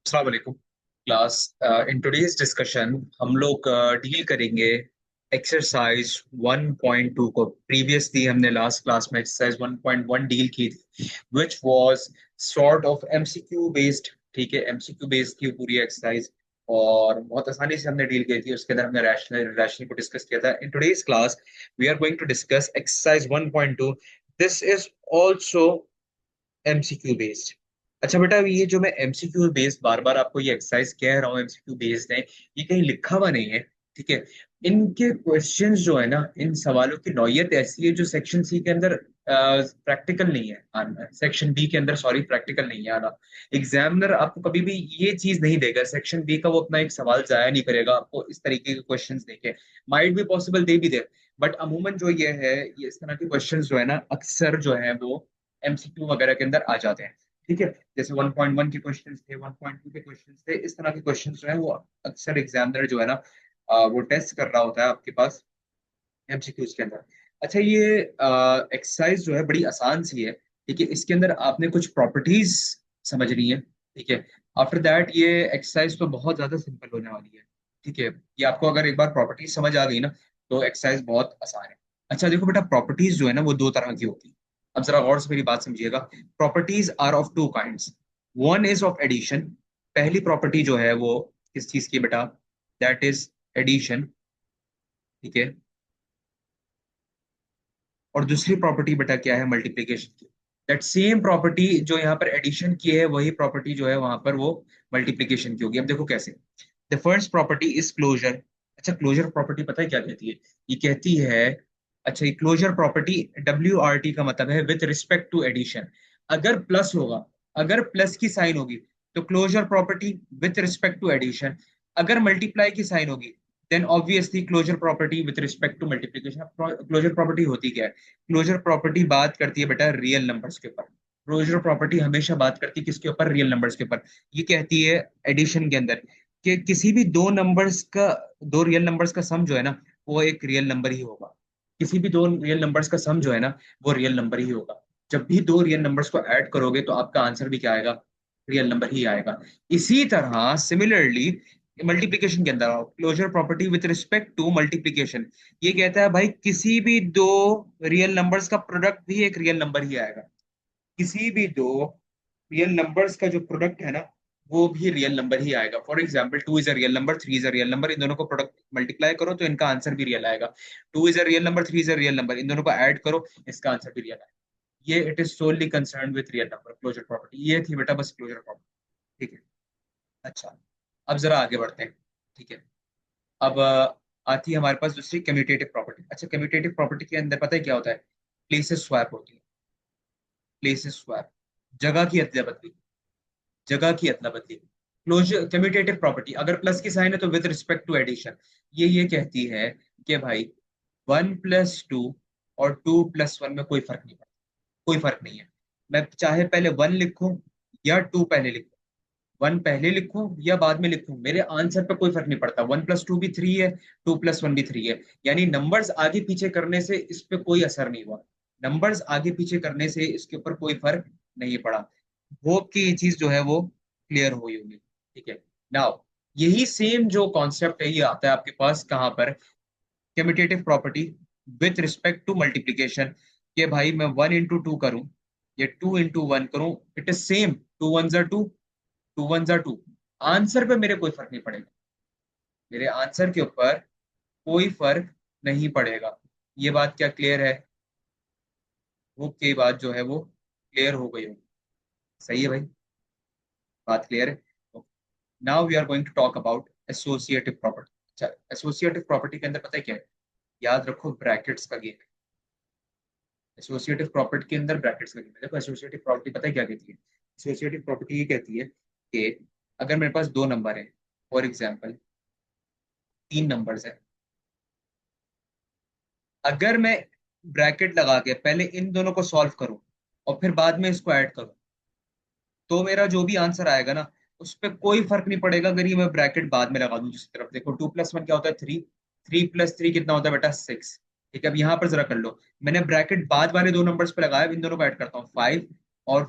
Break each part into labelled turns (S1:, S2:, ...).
S1: अस्सलाम वालेकुम class. In today's discussion हम लोग डील करेंगे एक्सरसाइज 1.2 को। प्रीवियसली हमने लास्ट क्लास में एक्सरसाइज 1.1 डील की थी which was sort of MCQ based. ठीक है, एमसीक्यू बेस्ड थी वो पूरी एक्सरसाइज और बहुत आसानी से हमने डील की थी। उसके अंदर हमने रैशनल रैशनल को डिस्कस किया था। In today's class we are going to discuss exercise 1.2। This is also MCQ based. अच्छा बेटा, ये जो मैं एमसीक्यू बेस्ड बार बार आपको ये एक्सरसाइज कह रहा हूँ एमसीक्यू बेस्ड है, ये कहीं लिखा हुआ नहीं है। ठीक है, इनके क्वेश्चंस जो है ना, इन सवालों की नौयत ऐसी है जो सेक्शन सी के अंदर प्रैक्टिकल नहीं है आना, सेक्शन बी के अंदर सॉरी प्रैक्टिकल नहीं है आना। एग्जामिनर आपको कभी भी ये चीज नहीं देगा सेक्शन बी का, वो अपना एक सवाल जाया नहीं करेगा आपको इस तरीके के क्वेश्चंस देके। माइट भी पॉसिबल दे भी दे, बट अमूमन जो ये है, ये इस तरह के क्वेश्चंस जो है ना अक्सर जो है वो एमसीक्यू वगैरह के अंदर आ जाते हैं। ठीक है, जैसे 1.1 के क्वेश्चंस थे, 1.2 के क्वेश्चंस थे, इस तरह के क्वेश्चंस जो है वो अक्सर एग्जामिनर जो है ना वो टेस्ट कर रहा होता है आपके पास एमसीक्यूज के अंदर। अच्छा, ये एक्सरसाइज जो है बड़ी आसान सी है। ठीक है, इसके अंदर आपने कुछ प्रॉपर्टीज समझनी है। ठीक है, आफ्टर दैट ये एक्सरसाइज तो बहुत ज्यादा सिंपल होने वाली है। ठीक है, ये आपको अगर एक बार प्रॉपर्टीज समझ आ गई ना तो एक्सरसाइज बहुत आसान है। अच्छा देखो बेटा, प्रॉपर्टीज जो है ना वो दो तरह की होती है। अब जरा गौर से मेरी बात समझिएगा। Properties are of two kinds. One is of addition. पहली प्रॉपर्टी जो है वो किस चीज की बेटा? That is addition. ठीक है, और दूसरी प्रॉपर्टी बेटा क्या है? मल्टीप्लीकेशन की। दैट सेम प्रॉपर्टी जो यहाँ पर एडिशन की है, वही प्रॉपर्टी जो है वहां पर वो मल्टीप्लीकेशन की होगी। अब देखो कैसे। The first property is closure. अच्छा, क्लोजर प्रॉपर्टी पता है क्या कहती है? ये कहती है, अच्छा ये क्लोजर प्रॉपर्टी WRT का मतलब है विथ रिस्पेक्ट टू एडिशन। अगर प्लस होगा, अगर प्लस की साइन होगी तो closure property with respect to addition. अगर मल्टीप्लाई की साइन होगी then obviously closure property with respect to multiplication. Closure property होती क्या है? क्लोजर प्रॉपर्टी बात करती है बेटा रियल नंबर्स के ऊपर। क्लोजर प्रॉपर्टी हमेशा बात करती है किसके ऊपर? रियल नंबर्स के ऊपर। ये कहती है एडिशन के अंदर कि किसी भी दो नंबर्स का, दो रियल नंबर्स का सम जो है ना वो एक रियल नंबर ही होगा। किसी भी दो रियल नंबर्स का सम जो है ना वो रियल नंबर ही होगा। जब भी दो रियल नंबर्स को ऐड करोगे तो आपका आंसर भी क्या आएगा? रियल नंबर ही आएगा। इसी तरह सिमिलरली मल्टीप्लीकेशन के अंदर आओ, closure property with respect to multiplication. ये कहता है भाई किसी भी दो रियल नंबर्स का प्रोडक्ट भी एक रियल नंबर ही आएगा। किसी भी दो रियल नंबर्स का जो प्रोडक्ट है ना वो भी रियल नंबर ही आएगा। For example 2 is a real number, 3 is a real number, इन दोनों को प्रोडक्ट मल्टीप्लाई करो तो इनका आंसर भी रियल आएगा। 2 is a real number, 3 is a real number, इन दोनों को ऐड करो, इसका आंसर भी रियल आएगा। ये it is solely concern with real number closure property. ये थी बेटा बस क्लोजर प्रॉपर्टी। ठीक है। अच्छा, अब जरा आगे बढ़ते हैं। ठीक है, अब आती है हमारे पास दूसरी कम्यूटेटिव प्रॉपर्टी। अच्छा, कम्यूटेटिव प्रॉपर्टी के अंदर पता है क्या होता है? प्लेसेस स्वैप होती है। प्लेसेस स्वैप, जगह की अदला बदली, जगह की अदला बदली। क्लोजर कम्यूटेटिव प्रॉपर्टी अगर प्लस की साइन है तो विद रिस्पेक्ट टू एडिशन। ये कहती है कि भाई 1+2 और 2+1 में कोई फर्क नहीं पड़ता। कोई फर्क नहीं है। मैं चाहे पहले 1 लिखूं या 2 पहले लिखूं, 1 पहले लिखूं या बाद में लिखूं, मेरे आंसर पे कोई फर्क नहीं पड़ता। 1+2 भी 3 है, 2+1 भी 3 है। यानी नंबर्स आगे पीछे करने से इस पे कोई असर नहीं हुआ। नंबर्स आगे पीछे करने से इसके ऊपर कोई फर्क नहीं पड़ा। होप कि ये चीज जो है वो क्लियर हुई होगी। ठीक है, नाउ यही सेम जो कॉन्सेप्ट है ये आता है आपके पास कहाँ पर? Commutative property with respect to multiplication. कि भाई मैं 1 into 2 करूं या 2 into 1 करूं, it is same. 2 1 are 2, 2 1 are 2। Answer पे मेरे कोई फर्क नहीं पड़ेगा। मेरे आंसर के ऊपर कोई फर्क नहीं पड़ेगा। ये बात क्या क्लियर है? वो की बात जो है वो क्लियर हो गई होगी। सही है भाई, बात क्लियर है। Now we are going to talk about associative property. अच्छा, एसोसिएटिव प्रॉपर्टी के अंदर पता है क्या है? याद रखो, ब्रैकेट्स का गेम है। एसोसिएटिव प्रॉपर्टी के अंदर ब्रैकेट्स का गेम है। देखो एसोसिएटिव प्रॉपर्टी पता है क्या कहती है? एसोसिएटिव प्रॉपर्टी ये कहती है कि अगर मेरे पास दो नंबर है, फॉर एग्जाम्पल 3 नंबर्स है, अगर मैं ब्रैकेट लगा के पहले इन दोनों को सॉल्व करूं और फिर बाद में इसको ऐड करूं तो मेरा जो भी आंसर आएगा ना उस पर कोई फर्क नहीं पड़ेगा अगर ये मैं ब्रैकेट बाद में लगा दूं दूसरी तरफ। देखो 2+1 क्या होता है? 3। 3+3 कितना होता है बेटा? 6। ठीक है, अब यहाँ पर जरा कर लो। मैंने ब्रैकेट बाद वाले दो नंबर्स पे लगाया, इन दोनों को ऐड करता हूँ 5 और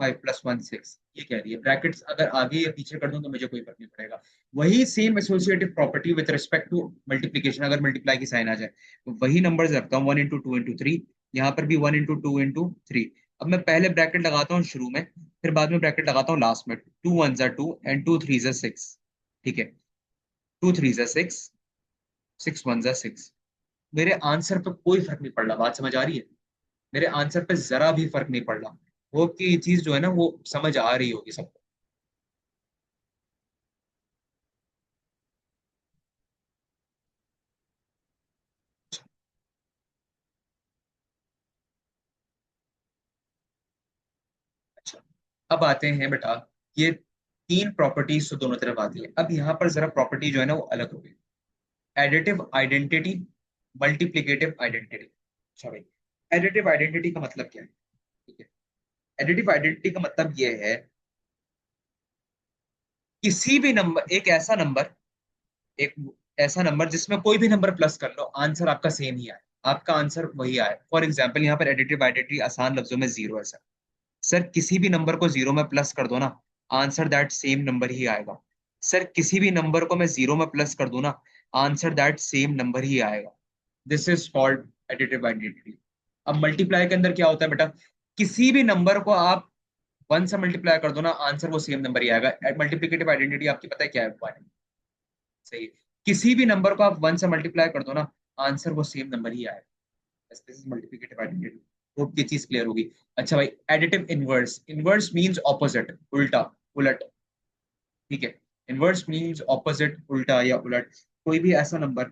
S1: 5 + 1 6, ये कह रही है। ब्रैकेट्स अगर आगे या पीछे कर दूं तो मुझे कोई फर्क नहीं पड़ेगा। वही same associative property with respect to multiplication, अगर मल्टीप्लाई की साइन आ जाए तो वही नंबर्स रखता हूँ, 1 × 2 × 3, यहाँ पर भी 1 × 2 × 3। अब मैं पहले ब्रैकेट लगाता हूँ शुरू में, फिर बाद में ब्रैकेट लगाता हूँ लास्ट में। 2 1s are 2 and 2 3s are 6। ठीक है, 2 3s are 6, 6 1s are 6। मेरे आंसर पे कोई फर्क नहीं पड़ रहा, बात समझ आ रही है? मेरे आंसर पे जरा भी फर्क नहीं पड़ रहा। वो कि ये चीज जो है ना वो समझ आ रही होगी सबको। अच्छा, अब आते हैं बेटा, ये तीन प्रॉपर्टीज तो दोनों तरफ आती है। अब यहाँ पर जरा प्रॉपर्टी जो है ना वो अलग हो गई। Additive identity, multiplicative identity. अच्छा भाई, एडिटिव आइडेंटिटी का मतलब क्या है? ठीक है, एडिटिव आइडेंटिटी का मतलब ये है, किसी भी नंबर, एक ऐसा नंबर जिसमें कोई भी नंबर प्लस कर लो, आंसर आपका सेम ही आए, आपका आंसर वही आए। फॉर एग्जाम्पल यहाँ पर एडिटिव आइडेंटिटी आसान लफ्जों में जीरो है सर। सर किसी भी नंबर को जीरो में प्लस कर दो ना, आंसर दैट सेम नंबर ही आएगा। सर किसी भी नंबर को मैं जीरो में प्लस कर दूं ना, आंसर दैट सेम नंबर ही आएगा। This is called additive identity. अब मल्टीप्लाई के अंदर क्या होता है बेटा, किसी भी नंबर को आप वन से मल्टीप्लाई कर दो ना, आंसर वो सेम नंबर ही आएगा। मल्टीप्लिकेटिव आइडेंटिटी आपकी पता है क्या है? सही है। किसी भी नंबर को आप वन से मल्टीप्लाई कर दो ना, आंसर वो सेम नंबर ही आएगा। This is multiplicative identity. Hope ये चीज क्लियर होगी। अच्छा भाई, additive inverse, inverse means opposite, उल्टा, उलट। ठीक है, इनवर्स मींस ऑपोजिट, उल्टा या उलट। कोई भी ऐसा नंबर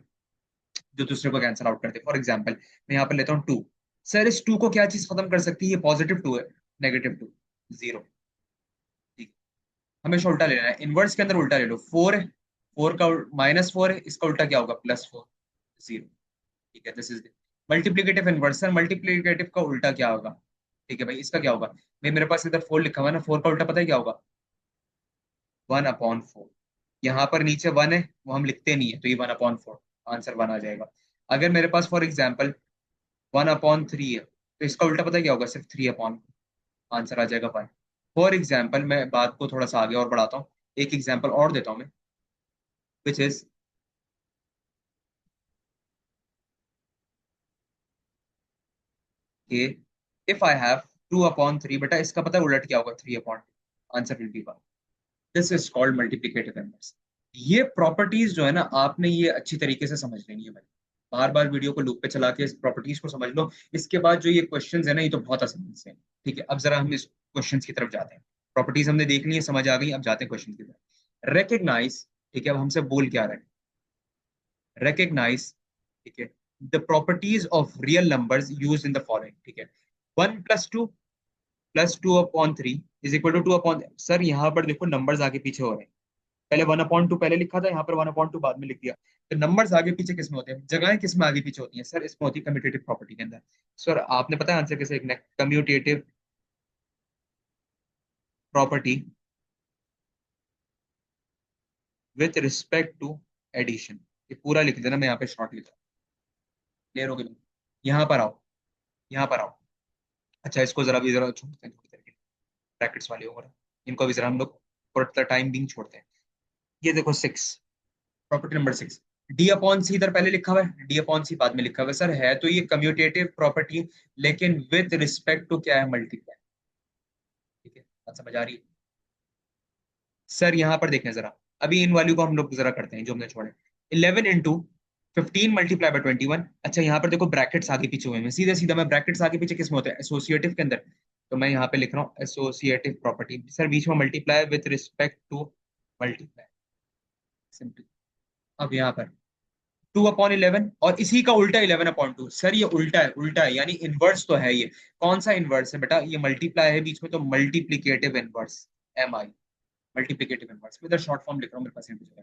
S1: जो दूसरे को कैंसिल आउट कर दे। फॉर एग्जाम्पल मैं यहाँ पर लेता हूँ 2। सर इस 2 को क्या चीज खत्म कर सकती है? ये पॉजिटिव 2 है, -2, 0। ठीक है, हमेशा उल्टा लेना है। इनवर्स के अंदर उल्टा ले लो। 4 है, 4 का -4 है, इसका उल्टा क्या होगा? +4, 0। ठीक है, this is multiplicative inverse. Multiplicative का उल्टा क्या होगा? ठीक है भाई, इसका क्या होगा? भाई मेरे पास इधर 4 लिखा हुआ है ना, 4 का उल्टा पता है क्या होगा? 1/4। यहाँ पर नीचे 1 है, वो हम लिखते नहीं है, तो ये 1/4, आंसर 1 आ जाएगा। अगर मेरे पास फॉर एग्जाम्पल 1/3 है, तो इसका उल्टा पता है क्या होगा? सिर्फ 3/, आंसर आ जाएगा 1। फॉर एग्जाम्पल मैं बात को थोड़ा सा आगे और बढ़ाता हूँ, एक एग्जाम्पल और देता हूँ मैं, विच इज कि इफ आई हैव 2/3, बेटा इसका पता है उलट क्या होगा? 3/, answer will be 1। This is called multiplicative inverse. ये प्रॉपर्टीज जो है ना, आपने ये अच्छी तरीके से समझ लेनी है भाई। बार बार वीडियो को लूप पे चला के इस प्रॉपर्टीज को समझ लो। इसके बाद जो ये क्वेश्चंस है ना, ये तो बहुत आसान से हैं। ठीक है, अब जरा हम इस क्वेश्चंस की तरफ जाते हैं। प्रॉपर्टीज हमने देख ली है, समझ आ गई, अब जाते हैं क्वेश्चन की तरफ। रेकग्नाइज, ठीक है, अब हमसे बोल क्या रहे हैं? रेकग्नाइज, ठीक है, the properties of real numbers use in the following. ठीक है, 1 + 2 + 2/3 इज इक्वल टू 2/, सर यहाँ पर देखो नंबर्स आगे पीछे हो रहे हैं। पहले 1/2 पहले लिखा था, यहाँ पर 1/2 बाद में लिख दिया। तो नंबर्स आगे पीछे किस में होते हैं? जगहें किस में आगे पीछे होती हैं? सर इसमें होती है कम्यूटेटिव प्रॉपर्टी के अंदर। सर आपने पता है आंसर कैसे लिखना है? Commutative property with respect to addition. ये पूरा लिख देना, मैं यहाँ पे शॉर्ट लिखा। क्लियर हो गया? यहाँ पर आओ, यहाँ पर आओ। अच्छा इसको जरा भी जरा छोड़ते हैं थोड़ी देर के लिए, ब्रैकेट्स वाले होगा, इनको भी जरा हम लोग फॉर द टाइम बिंग छोड़ते हैं। ये देखो 6, प्रॉपर्टी नंबर 6। D/C इधर पहले लिखा हुआ है, D/C बाद में लिखा हुआ है। सर है तो ये कम्यूटेटिव प्रॉपर्टी, लेकिन विद रिस्पेक्ट टू क्या है? मल्टीप्लाई। ठीक है, बात समझ आ रही है? सर यहाँ पर देखें जरा, अभी इन वैल्यू को हम लोग जरा करते हैं जो हमने छोड़े। 11 × 15 × 21। अच्छा यहाँ पर देखो ब्रैकेट्स आगे पीछे हुए हैं, सीधे सीधा मैं ब्रैकेट्स आगे पीछे किस में होते हैं? एसोसिएटिव के अंदर। तो मैं यहाँ पे लिख रहा हूँ एसोसिएटिव प्रॉपर्टी। सर बीच में multiply with respect to multiply, simple. अब यहाँ पर 2/11 और इसी का उल्टा 11/2। सर ये उल्टा है, उल्टा है यानी इनवर्स तो है ये। कौन सा इनवर्स है बेटा? ये मल्टीप्लाई है बीच में, तो multiplicative inverse, MI, multiplicative inverse. मैं इधर शॉर्ट फॉर्म लिख रहा हूँ, मेरे पास यहाँ पे।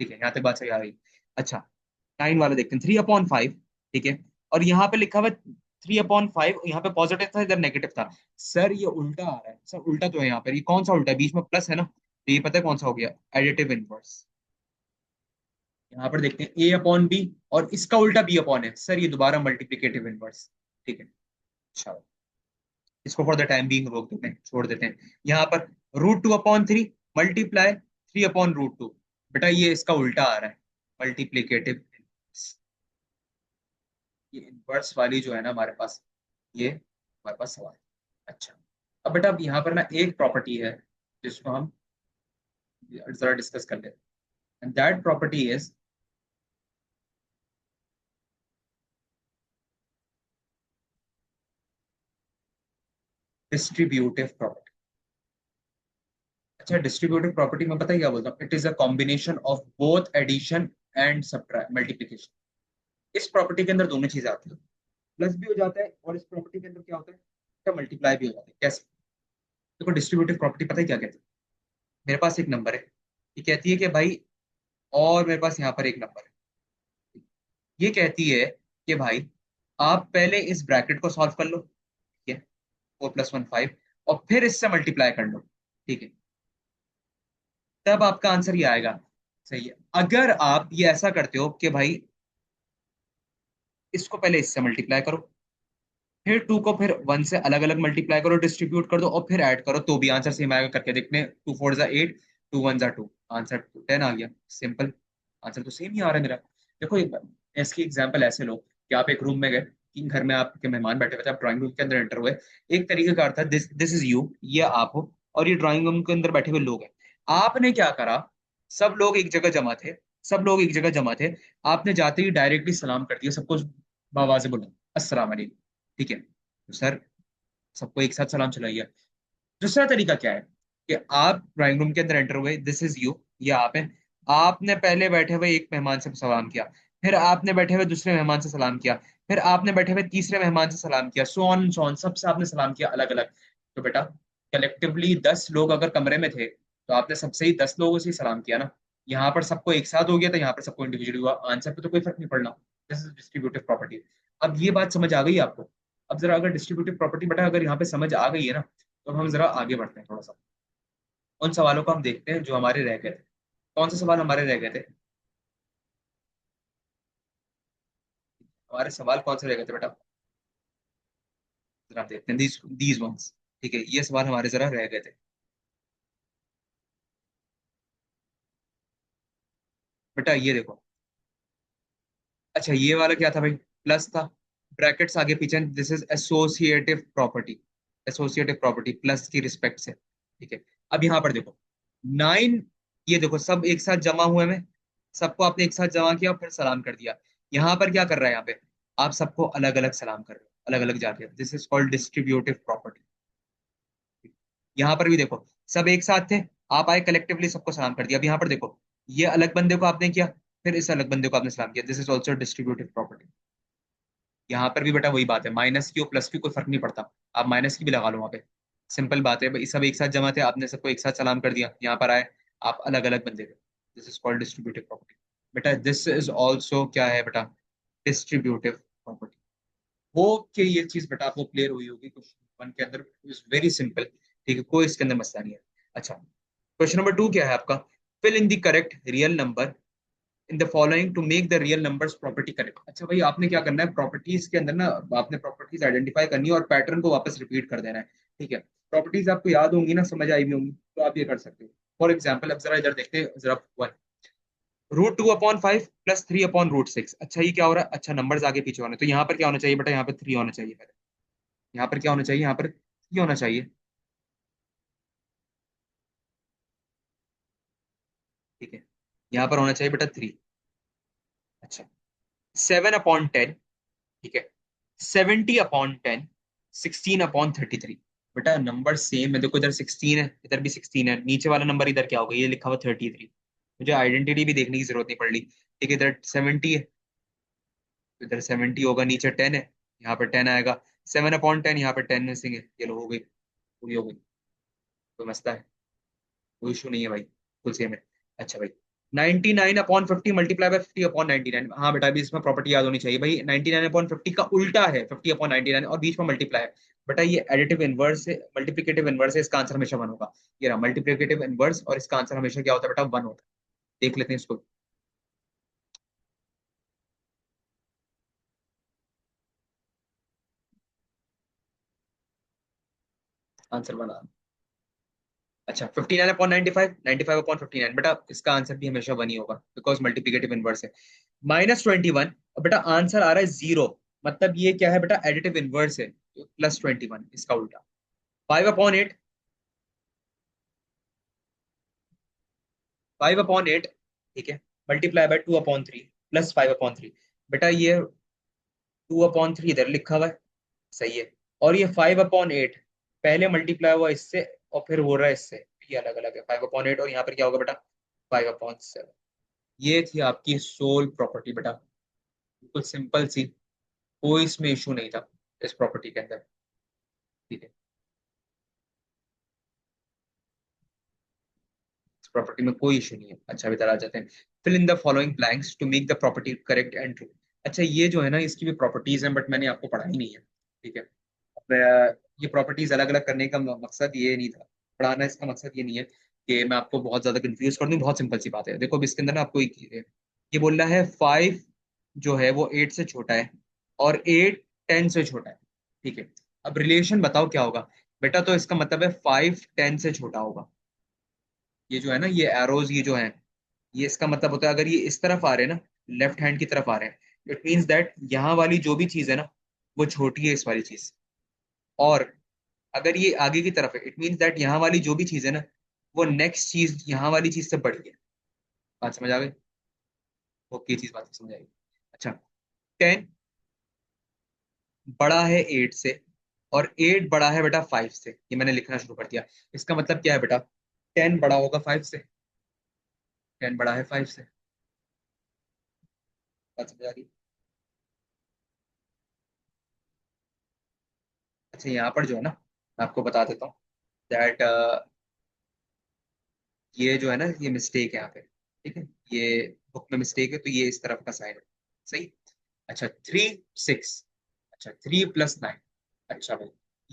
S1: ठीक है, यहाँ तक बात सही आ रही। अच्छा 9 वाला देखते हैं, 3/5। ठीक है, और यहाँ पे लिखा हुआ 3/5, यहाँ पे पॉजिटिव था, इधर नेगेटिव था। सर ये उल्टा आ रहा है। सर उल्टा तो है यहाँ पर, ये कौन सा उल्टा है? बीच में प्लस है ना, तो ये पता है कौन सा हो गया? Additive inverse. यहाँ पर देखते हैं A/B, और इसका उल्टा B/, है। सर ये दोबारा मल्टीप्लिकेटिव इनवर्स। ठीक है, अच्छा इसको फॉर द टाइम बीइंग रोक देते हैं, छोड़ देते हैं। यहाँ पर √2/3 मल्टीप्लाई 3/√2। बेटा ये इसका उल्टा आ रहा है, मल्टीप्लीकेटिव। ये इनवर्स वाली जो है ना हमारे पास, ये हमारे पास सवाल। अच्छा, अब बेटा अब यहाँ पर ना एक प्रॉपर्टी है जिसको हम जरा डिस्कस कर लेते हैं, and that property is distributive property. अच्छा, डिस्ट्रीब्यूटिव प्रॉपर्टी में पता है क्या बोलता हूँ, it is a combination of both addition and subtract multiplication. इस प्रॉपर्टी के अंदर दोनों चीजें आती है, प्लस भी हो जाता है और इस प्रॉपर्टी के अंदर क्या होता है, क्या मल्टीप्लाई भी हो जाता है। कैसे? देखो डिस्ट्रीब्यूटिव प्रॉपर्टी पता है क्या कहती है, मेरे पास एक नंबर है, ये कहती है कि भाई, और मेरे पास यहाँ पर एक नंबर है, ये कहती है कि भाई आप पहले इस ब्रैकेट को सॉल्व कर लो, ठीक है, 4+1 5, और फिर इससे मल्टीप्लाई कर लो, ठीक है, तब आपका आंसर ये आएगा। सही है। अगर आप ये ऐसा करते हो कि भाई इसको पहले इससे मल्टीप्लाई करो, फिर 2 को फिर 1 से अलग अलग मल्टीप्लाई करो, डिस्ट्रीब्यूट कर दो और फिर ऐड करो, तो भी आंसर सेम आएगा। करके देखने, 2 4 8, 2 1 2, आंसर 10 आ गया। सिंपल, आंसर तो सेम ही आ रहा है मेरा। देखो इसकी एग्जांपल ऐसे लो कि आप एक रूम में गए, कि घर में आपके मेहमान बैठे हुए थे, आप ड्राइंग रूम के अंदर एंटर हुए। एक तरीके का अर्थ है, दिस दिस इज यू, ये आप हो, और ये ड्राइंग रूम के अंदर बैठे हुए लोग हैं। आपने क्या करा, सब लोग एक जगह जमा थे, सब लोग एक जगह जमा थे, आपने जाते ही डायरेक्टली सलाम कर दिया सबको, बाबा से बोला अस्सलाम वालेकुम, ठीक है, तो सर सबको एक साथ सलाम चलाइए। दूसरा तरीका क्या है कि आप ड्राइंग रूम के अंदर एंटर हुए, दिस इज यू, ये आप हैं, आपने पहले बैठे हुए एक मेहमान से सलाम किया, फिर आपने बैठे हुए दूसरे मेहमान से सलाम किया, फिर आपने बैठे हुए तीसरे मेहमान से सलाम किया, सो ऑन सबसे आपने सलाम किया अलग अलग। तो बेटा कलेक्टिवली 10 लोग अगर कमरे में थे, तो आपने सबसे ही 10 लोगों से ही सलाम किया ना। यहाँ पर सबको एक साथ हो गया था, यहाँ पर सबको इंडिविजुअली हुआ, आंसर पे तो कोई फर्क नहीं पड़ना। This is distributive property. अब ये बात समझ आ गई आपको? अब जरा अगर डिस्ट्रीब्यूटिव प्रॉपर्टी बेटा अगर यहाँ पे समझ आ गई है ना, तो हम जरा आगे बढ़ते हैं थोड़ा सा, उन सवालों को हम देखते हैं जो हमारे रह गए थे। कौन से सवाल हमारे रह गए थे? हमारे सवाल कौन से रह गए थे बेटा? जरा आप देखते हैं, दीज वंस। ठीक है, ये सवाल हमारे जरा रह गए थे। बेटा ये देखो, अच्छा ये वाला क्या था भाई, प्लस था, ब्रैकेट्स आगे पीछे, this is associative property. Associative property plus की रिस्पेक्ट से, ठीक है। अब यहाँ पर देखो 9, ये देखो सब एक साथ जमा हुए में, सबको आपने एक साथ जमा किया और फिर सलाम कर दिया। यहाँ पर क्या कर रहा है, यहाँ पे आप सबको अलग अलग सलाम कर रहे हो, अलग अलग जाके, this is called distributive property. यहाँ पर भी देखो सब एक साथ थे, आप आए कलेक्टिवली सबको सलाम कर दिया। अब यहाँ पर देखो, ये अलग बंदे को आपने किया, फिर इस अलग बंदे को आपने सलाम किया, this is also distributive property. यहाँ पर भी बेटा वही बात है, माइनस की और प्लस की कोई फर्क नहीं पड़ता, आप माइनस की भी लगा लो वहाँ पे। सिंपल बात है भाई, सब एक साथ जमा थे, आपने सबको एक साथ सलाम कर दिया, यहाँ पर आए आप अलग अलग बंदे थे, this is called distributive property. बेटा दिस इज ऑल्सो क्या है बेटा, डिस्ट्रीब्यूटिव प्रॉपर्टी। वो कि ये चीज बेटा आपको क्लियर हुई होगी, क्वेश्चन 1 के अंदर इज वेरी सिंपल, ठीक है, कोई इसके अंदर मसला नहीं है। अच्छा, क्वेश्चन नंबर 2 क्या है आपका, fill in the correct real number in the following to make the real numbers property correct. अच्छा भाई आपने क्या करना है, प्रॉपर्टीज के अंदर ना आपने प्रॉपर्टीज आइडेंटिफाई करनी है और पैटर्न को वापस रिपीट कर देना है, ठीक है। प्रॉपर्टीज आपको याद होंगी ना, समझ आई भी होंगी, तो आप ये कर सकते हो। फॉर एग्जाम्पल अब जरा इधर देखते हैं जरा, 1 √2/5 +3/√6। अच्छा ये क्या हो रहा है, अच्छा नंबर्स आगे पीछे होने, तो यहाँ पर क्या होना चाहिए बेटा, यहाँ पर 3 होना चाहिए पहले, यहाँ पर क्या होना चाहिए, यहाँ पर 3 होना चाहिए, ठीक है, यहाँ पर होना चाहिए बेटा 3। अच्छा, 7/10, ठीक है, 70/10, 16/33। बेटा नंबर सेम है, देखो इधर 16 है, इधर भी 16 है, नीचे वाला नंबर इधर क्या होगा, ये लिखा हुआ 33। मुझे आइडेंटिटी भी देखने की जरूरत नहीं पड़ रही, ठीक है, इधर 70 है, तो इधर 70 होगा, नीचे 10 है, यहाँ पर 10 आएगा, 7/10, यहाँ पर 10 मिसिंग है, ये लो हो गई, पूरी हो गई, कोई मसला है, कोई इशू नहीं है भाई, फुल सेम है। अच्छा भाई, 99/50 मल्टीप्लाई बाय 50/99। हाँ बेटा अभी इसमें प्रॉपर्टी याद होनी चाहिए भाई, 99/50 का उल्टा है 50/99 और बीच में मल्टीप्लाई है। बेटा ये एडिटिव इनवर्स से मल्टीप्लिकेटिव इनवर्स है, इसका आंसर हमेशा 1 होगा। ये रहा मल्टीप्लिकेटिव इनवर्स, और इसका आंसर हमेशा क्या होता है बेटा, 1 होता है। देख लेते हैं इसको। आंसर बना। अच्छा 59/95, 95/59, बेटा इसका आंसर भी हमेशा 1 ही होगा बिकॉज मल्टीप्लिकेटिव इनवर्स है। -21, बेटा आंसर आ रहा है 0, मतलब ये क्या है बेटा, एडिटिव इनवर्स है, +21 इसका उल्टा। 5/8, 5/8, ठीक है, मल्टीप्लाई बाय 2/3 +5/3, बेटा ये 2/3 इधर लिखा हुआ है, सही है। और ये 5/8 पहले मल्टीप्लाई हुआ इससे और फिर हो रहा है इससे, ये अलग अलग है। 5/8 और यहाँ पर क्या होगा बेटा, 5/7। ये थी आपकी सोल प्रॉपर्टी बेटा, बिल्कुल सिंपल सी, कोई इसमें इशू नहीं था इस प्रॉपर्टी के अंदर, ठीक है। इस प्रॉपर्टी में कोई इशू नहीं है। अच्छा इधर आ जाते हैं। Fill in the following blanks to make the property correct and true. अच्छा ये जो है ना, इसकी भी प्रॉपर्टीज हैं बट मैंने आपको पढ़ाई नहीं है, ठीक है। अब ये प्रॉपर्टीज अलग अलग करने का मकसद ये नहीं था, पढ़ाना इसका मकसद ये नहीं है कि मैं आपको बहुत ज्यादा कंफ्यूज कर दूं। बहुत सिंपल सी बात है, देखो अब इसके अंदर ना आपको ये बोल रहा है 5 जो है वो 8 से छोटा है और 8 10 से छोटा है, ठीक है। अब रिलेशन बताओ क्या होगा बेटा, तो इसका मतलब है 5 10 से छोटा होगा। ये जो है ना, ये एरोज ये जो है, ये इसका मतलब होता है अगर ये इस तरफ आ रहे हैं ना, लेफ्ट हैंड की तरफ आ रहे हैं, इट मीन्स दैट यहाँ वाली जो भी चीज है ना वो छोटी है इस वाली चीज। और अगर ये आगे की तरफ है, इट मीन्स दैट यहाँ वाली जो भी चीज है ना वो नेक्स्ट चीज यहाँ वाली चीज से बड़ी है। बात समझ आ गई? ओके, चीज बात समझ आएगी। अच्छा 10 बड़ा है 8 से और 8 बड़ा है बेटा 5 से, ये मैंने लिखना शुरू कर दिया। इसका मतलब क्या है बेटा, 10 बड़ा होगा 5 से, 10 बड़ा है 5 से। बात समझ आ गई? अच्छा यहाँ पर जो है ना, मैं आपको बता देता हूँ दैट ये जो है ना, ये मिस्टेक है यहाँ पे, ठीक है। ये बुक में मिस्टेक है, तो ये इस तरफ का साइन है, सही। अच्छा 3 6, अच्छा 3 + 9, अच्छा भाई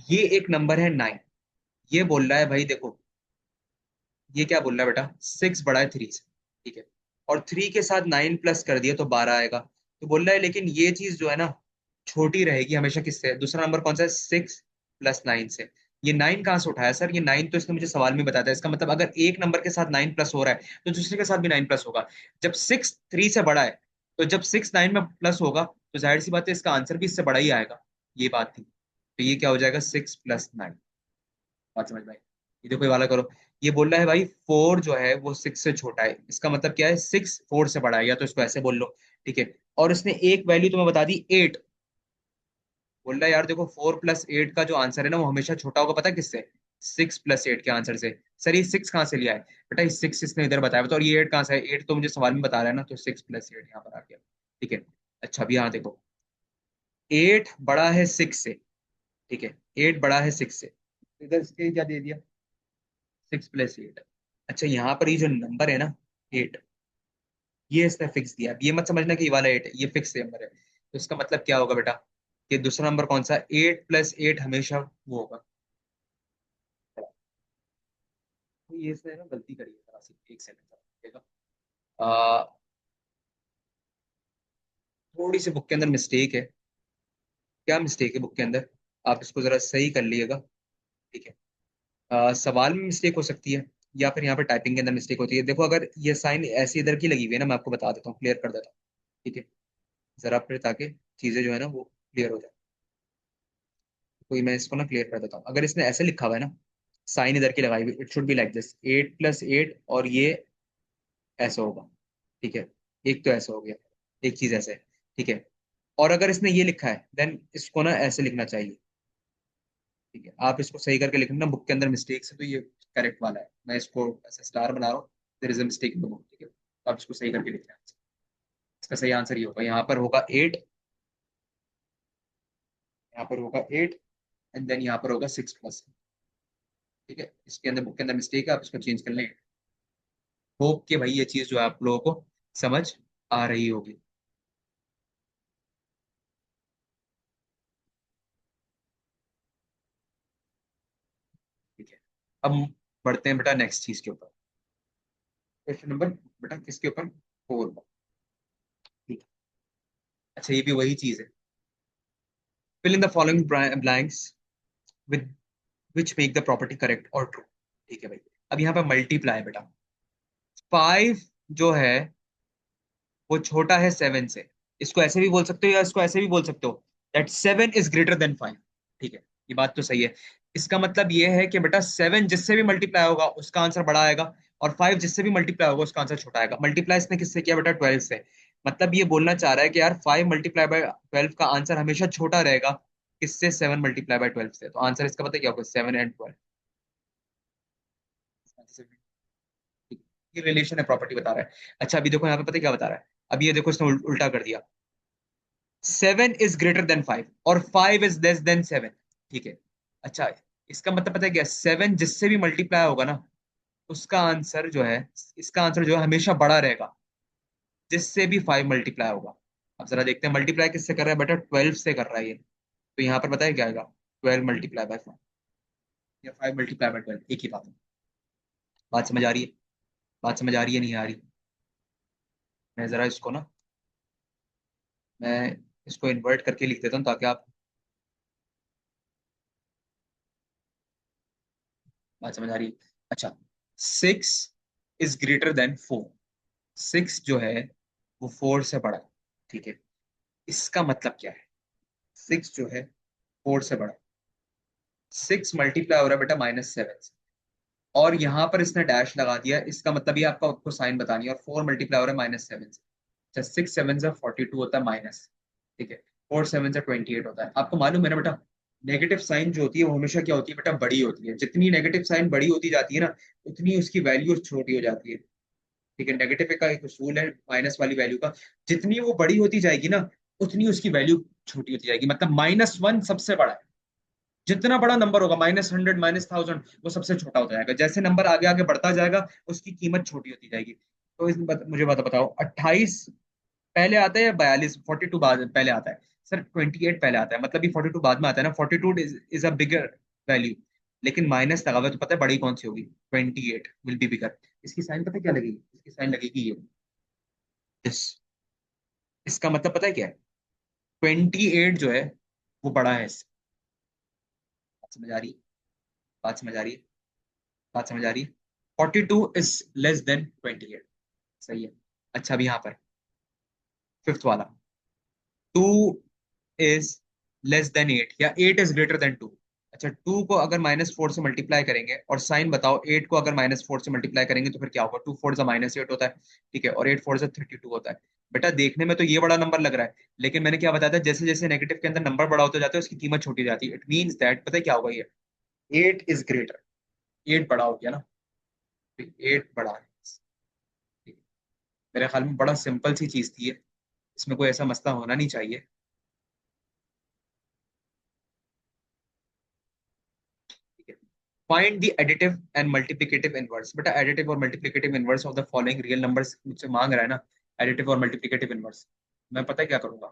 S1: ये एक नंबर है 9, ये बोल रहा है भाई देखो, ये क्या बोल रहा है बेटा, 6 बड़ा है 3 से, ठीक है। और 3 के साथ 9 प्लस कर दिया तो 12 आएगा। तो बोल रहा है लेकिन ये चीज जो है ना छोटी रहेगी हमेशा किससे, दूसरा नंबर कौन सा है, 6 + 9 से। ये 9 कहाँ से उठाया सर, ये 9 तो इसने मुझे सवाल में बताया था। इसका मतलब अगर एक नंबर के साथ 9 प्लस हो रहा है तो दूसरे के साथ भी 9 प्लस होगा। जब 6 3 से बड़ा है, तो जब 6 9 में प्लस होगा तो जाहिर सी बात है इसका आंसर भी इससे बड़ा ही आएगा। ये बात थी, तो ये क्या हो जाएगा, 6 + 9। बात समझ में आई? ये देखो ये वाला करो। ये बोल रहा है भाई 4 जो है वो 6 से छोटा है, इसका मतलब क्या है, 6 4 से बड़ा है, या तो इसको ऐसे बोल लो, ठीक है। और इसने एक वैल्यू तुम्हें बता दी 8, बोल रहा है यार देखो 4 + 8 का जो आंसर है ना वो हमेशा छोटा होगा, पता है किससे, 6 + 8 के आंसर से। सर ये 6 कहाँ से लिया है बेटा, ये 6 इसने इधर बताया, बताओ। और ये 8 कहाँ से है, 8 तो मुझे सवाल में बता रहा है ना, तो 6 + 8 यहाँ पर आ गया, ठीक है। अच्छा अभी यहाँ देखो, 8 बड़ा है 6 से, ठीक है, 8 बड़ा है 6 से, इधर इसके क्या दे दिया, 6 + 8। अच्छा यहाँ पर ये जो नंबर है ना 8, ये इसने फिक्स दिया। अब ये मत समझना कि ये वाला 8 है, ये फिक्स नंबर है, तो इसका मतलब क्या होगा बेटा, कि दूसरा नंबर कौन सा, 8 + 8 हमेशा वो होगा। तो ये इसने ना गलती करी है जरा सी, एक सेकंड, थोड़ी सी बुक के अंदर मिस्टेक है। क्या मिस्टेक है बुक के अंदर, आप इसको जरा सही कर लीजिएगा, ठीक है। सवाल में मिस्टेक हो सकती है, या फिर यहाँ पर टाइपिंग के अंदर मिस्टेक होती है। देखो अगर ये साइन ऐसी इधर की लगी हुई है ना, मैं आपको बता देता हूँ, क्लियर कर देता हूँ, ठीक है, जरा फिर ताकि चीजें जो है ना वो क्लियर हो जाए। कोई मैं इसको ना क्लियर कर देता हूँ। अगर इसने ऐसे लिखा हुआ है ना, साइन इधर की लगाई हुई, it should be like this, 8 + 8, और ये ऐसा होगा, ठीक है। एक तो ऐसा हो गया, एक चीज ऐसे है, ठीक है। और अगर इसने ये लिखा है देन इसको ना ऐसे लिखना चाहिए, ठीक है। आप इसको सही करके लिखना, बुक के अंदर मिस्टेक से, तो ये करेक्ट वाला है, मैं इसको ऐसे स्टार बना रहा हूँ, there is a mistake in the book, ठीक है। तो आप इसको सही करके लिखना है। इसका सही आंसर ये होगा, यहाँ पर होगा 8, यहाँ पर होगा 8, एंड देन यहाँ पर होगा 6 +, ठीक है। इसके अंदर बुक के अंदर मिस्टेक है, आप इसको चेंज कर लें। होप कि भाई ये चीज जो है आप लोगों को समझ आ रही होगी, ठीक है। अब बढ़ते हैं बेटा नेक्स्ट चीज के ऊपर, क्वेश्चन नंबर बेटा किसके ऊपर, 4, ठीक है। अच्छा ये भी वही चीज है, fill in the following blanks with which make the property correct और ट्रू। ठीक है भाई। अब यहाँ पे मल्टीप्लाई बेटा, 5 जो है वो छोटा है 7 से। इसको ऐसे भी बोल सकते हो या इसको ऐसे भी बोल सकते हो, दैट 7 इज ग्रेटर देन 5। ठीक है, ये बात तो सही है। इसका मतलब ये है कि बेटा 7 जिससे भी मल्टीप्लाई होगा उसका आंसर बड़ा आएगा, और 5 जिससे भी मल्टीप्लाई होगा उसका आंसर छोटा आएगा। मल्टीप्लाई इसने किससे किया बेटा? 12 से। मतलब ये बोलना चाह रहा है कि यार 5 मल्टीप्लाई बाय 12 का आंसर हमेशा छोटा रहेगा किससे? 7 मल्टीप्लाई बाय 12 से। तो आंसर इसका पता है क्या होगा? 7 एंड 12। ये रिलेशन है, प्रॉपर्टी बता रहा है। अच्छा अभी देखो यहाँ पे पता है क्या बता रहा है? अभी ये देखो इसने उल्टा कर दिया, 7 इज ग्रेटर देन 5 और 5 इज लेस देन 7। ठीक है। अच्छा, इसका मतलब पता है क्या? 7 जिससे भी मल्टीप्लाई होगा ना उसका आंसर जो है, इसका आंसर जो है हमेशा बड़ा रहेगा जिससे भी 5 मल्टीप्लाई होगा। अब जरा देखते हैं मल्टीप्लाई किससे कर रहा है बेटा? 12 से कर रहा है ये। तो यहाँ पर बताया क्या आएगा? 12 मल्टीप्लाई बाय 5 या 5 मल्टीप्लाई बाय 12, एक ही बात है। बात समझ आ रही है? बात समझ आ रही है नहीं आ रही? मैं जरा इसको ना, मैं इसको इन्वर्ट करके लिख देता हूँ ताकि आप बात समझ आ रही है। अच्छा, 6 इज ग्रेटर देन 4। 6 जो है वो 4 से बड़ा है। ठीक है। इसका मतलब क्या है? 6 जो है 4 से बड़ा है। 6 मल्टीप्लाई हो रहा है बेटा -7 से, और यहाँ पर इसने डैश लगा दिया, इसका मतलब ये आपका आपको साइन बतानी है। और 4 मल्टीप्लाई हो रहा है -7 से। अच्छा, 6 7 से 42 होता है माइनस। ठीक है। 4 7 से 28 होता है। आपको मालूम है ना बेटा, नेगेटिव साइन जो होती है वो हमेशा क्या होती है बेटा? बड़ी होती है। जितनी नेगेटिव साइन बड़ी होती जाती है ना, उतनी उसकी वैल्यू छोटी हो जाती है। ठीक है, नेगेटिव का एक उसूल है माइनस वाली वैल्यू का, जितनी वो बड़ी होती जाएगी ना उतनी उसकी वैल्यू छोटी होती जाएगी। मतलब -1 सबसे बड़ा है। जितना बड़ा नंबर होगा, -100 -1000, वो सबसे छोटा होता जाएगा। जैसे नंबर आगे आगे बढ़ता जाएगा उसकी कीमत छोटी होती जाएगी। तो मुझे बात बताओ, 28 पहले आता है या 42? 42 बाद पहले आता है सर? 28 पहले आता है, मतलब ये 42 बाद में आता है ना। 42 इज अ बिगर वैल्यू, लेकिन माइनस लगा हुआ है तो पता है बड़ी कौन सी होगी? 28 विल बी बिगर। इसकी साइन पता है क्या लगेगी? इसकी साइन लगेगी ये, दिस। इसका मतलब पता है क्या है? 28 जो है वो बड़ा है इससे। बात समझ आ रही है? बात समझ आ रही है? बात समझ आ रही है? 42 इज लेस देन 28। सही है। अच्छा अभी यहाँ पर फिफ्थ वाला, 2 इज लेस देन 8 या 8 इज ग्रेटर देन 2। अच्छा, 2 को अगर -4 से मल्टीप्लाई करेंगे और साइन बताओ, 8 को अगर -4 से मल्टीप्लाई करेंगे तो फिर क्या होगा? 2 4 -8 होता है। ठीक है, और 8 4 32 होता है। बेटा देखने में तो ये बड़ा नंबर लग रहा है, लेकिन मैंने क्या बताया था, जैसे जैसे नेगेटिव के अंदर नंबर बड़ा होता जाता है उसकी कीमत छोटी हो जाती है। इट मीन्स दैट पता है क्या होगा? ये 8 इज ग्रेटर, 8 बड़ा हो गया ना, 8 बड़ा है। ठीक है? मेरे ख्याल में बड़ा सिंपल सी चीज थी ये, इसमें कोई ऐसा मसला होना नहीं चाहिए। ठीक है। Find the additive and multiplicative inverse. बेटा एडिटिव और multiplicative inverse of the following real numbers मुझसे मांग रहा है ना, एडिटिव और मल्टीप्लिकेटिव इनवर्स। मैं पता है क्या करूंगा?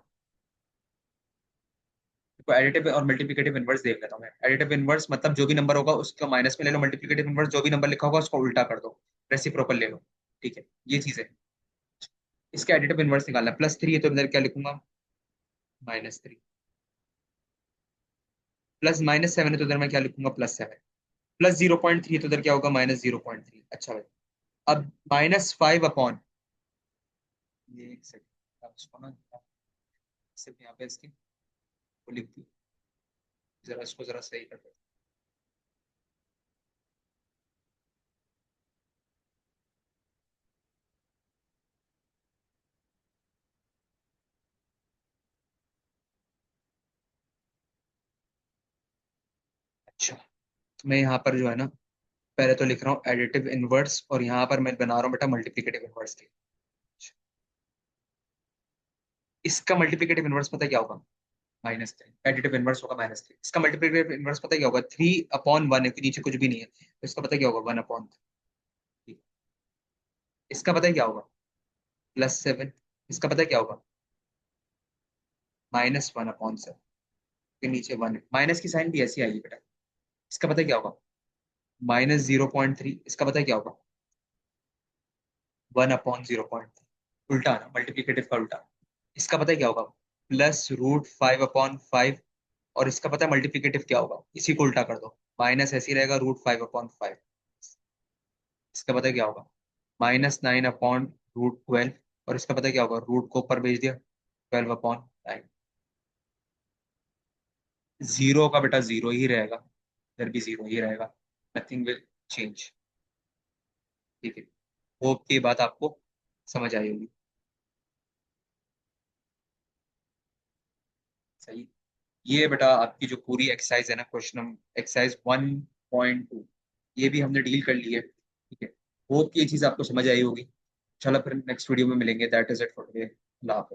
S1: तो एडिटिव और मल्टीप्लिकेटिव इनवर्स देख लेता हूँ मैं। एडिटिव इनवर्स मतलब जो भी नंबर होगा उसका माइनस में ले लो, मल्टीप्लिकेटिव इनवर्स जो भी नंबर लिखा होगा उसको उल्टा कर दो, रेसिप्रोकल ले लो। ठीक है, ये चीज है। इसका एडिटिव इनवर्स निकालना है। +3 है तो इधर क्या लिखूंगा? -3। प्लस -7 है तो इधर मैं क्या लिखूंगा? +7। +0.3 है तो इधर क्या होगा? -0.3। अच्छा भाई, अब -5 अपॉन, ये एक सेकंड आप इसको ना सिर्फ यहाँ पे इसकी वो लिख दी, जरा इसको जरा सही कर दो। अच्छा, तो मैं यहाँ पर जो है ना, पहले तो लिख रहा हूँ एडिटिव इनवर्स, और यहाँ पर मैं बना रहा हूँ बेटा मल्टीप्लिकेटिव इनवर्स के। इसका मल्टीप्लिकेटिव इनवर्स पता है क्या होगा? -3। एडिटिव इनवर्स होगा -3। इसका मल्टीप्लिकेटिव इनवर्स पता है क्या होगा? 3/1 है, नीचे कुछ भी नहीं है तो इसका पता है क्या होगा? 1/3। इसका पता है क्या होगा? +7। इसका पता है क्या होगा? -1/7। के नीचे 1 है, माइनस की साइन भी ऐसी आएगी बेटा। इसका पता है क्या होगा? -0.3। इसका पता है क्या होगा? 1/0.3। उल्टा ना, मल्टीप्लिकेटिव का उल्टा। इसका पता है क्या होगा? +√5/5। और इसका पता है मल्टीप्लिकेटिव क्या होगा? इसी को उल्टा कर दो, माइनस ऐसे ही रहेगा √5/5। इसका पता है क्या होगा? -9/√12। और इसका पता है क्या होगा? रूट को ऊपर भेज दिया, 12/9। जीरो का बेटा जीरो ही रहेगा, इधर भी जीरो ही रहेगा। Nothing will change. ठीक है। होप की बात आपको समझ आई होगी। सही। ये बेटा आपकी जो पूरी एक्सरसाइज है ना, क्वेश्चन एक्सरसाइज 1.2, ये भी हमने डील कर ली है। ठीक है। होप की ये चीज आपको समझ आई होगी। चलो फिर नेक्स्ट वीडियो में मिलेंगे। That is it for today.